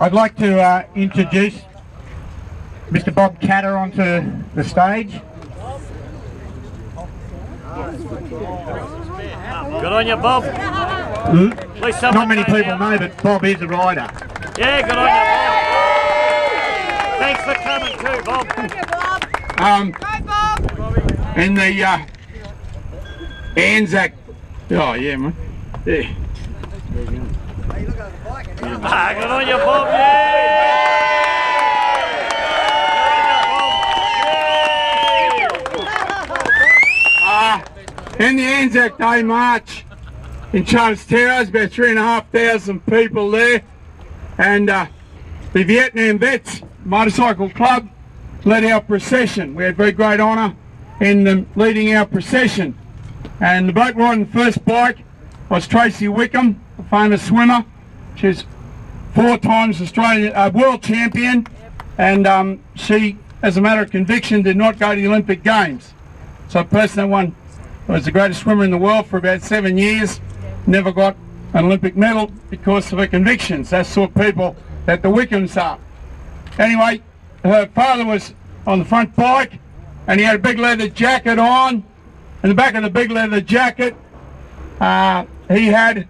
I'd like to introduce Mr. Bob Catter onto the stage. Good on you, Bob. Not many people know, but Bob is a rider. Yeah, good on you, Bob. Thanks for coming too, Bob. In the Anzac. Oh yeah, man. Yeah. Good on you, Bob. Yeah. In the Anzac Day March in Charles Towers, about 3,500 people there, and the Vietnam Vets Motorcycle Club led our procession. We had very great honour in them leading our procession, and the bloke riding the first bike was Tracy Wickham, a famous swimmer. She's 4 times Australian world champion, and she, as a matter of conviction, did not go to the Olympic Games. So a person that was the greatest swimmer in the world for about 7 years, never got an Olympic medal because of her convictions. That's the sort of people that the Wickhams are. Anyway, her father was on the front bike, and he had a big leather jacket on. In the back of the big leather jacket, he had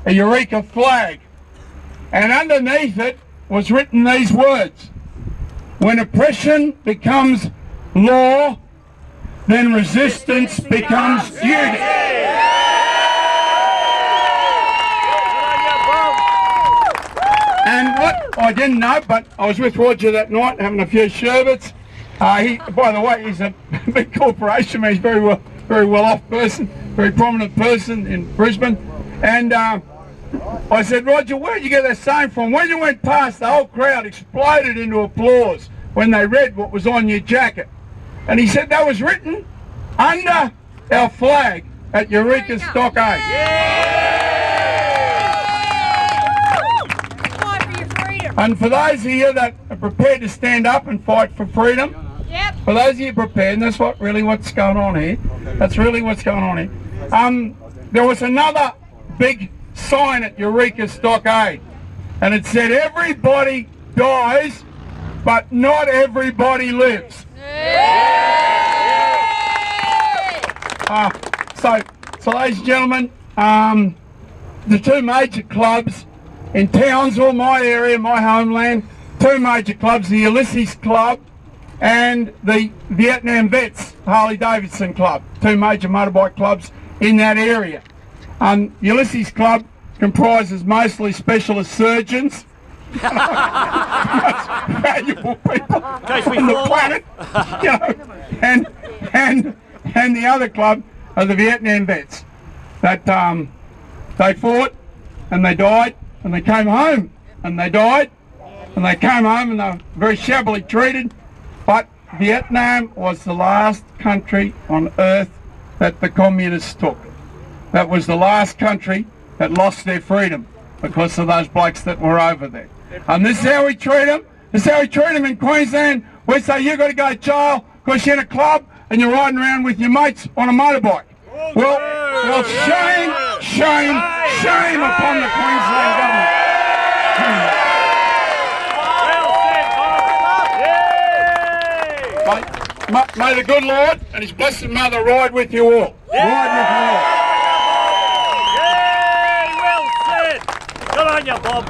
a Eureka flag, and underneath it was written these words: "When oppression becomes law, then resistance becomes duty." And what I didn't know, but I was with Roger that night having a few sherbets. By the way, he's a big corporation man. He's very well off person, very prominent person in Brisbane. And I said, Roger, where did you get that saying from? When you went past, the whole crowd exploded into applause when they read what was on your jacket. And he said that was written under our flag at Eureka Stockade. Fight for your freedom. And for those of you that are prepared to stand up and fight for freedom, for those of you prepared, and that's what's going on here. That's really what's going on here. There was another big sign at Eureka Stockade, and it said, "Everybody dies, but not everybody lives." So ladies and gentlemen, the 2 major clubs in Townsville, my area, my homeland, 2 major clubs, the Ulysses Club and the Vietnam Vets Harley-Davidson Club, 2 major motorbike clubs in that area. Ulysses Club comprises mostly specialist surgeons, most valuable people on the planet, you know, and the other club are the Vietnam Vets that they fought and they died and they came home and they died and they came home and they were very shabbily treated. But Vietnam was the last country on earth that the communists took. That was the last country that lost their freedom because of those blokes that were over there. And this is how we treat them. This is how we treat them in Queensland. We say you've got to go to jail because you're in a club and you're riding around with your mates on a motorbike. Well, shame, shame, shame upon the Queensland government. May the good Lord and His blessed Mother ride with you all. Ride with you all. Well said. Good on you, Bob.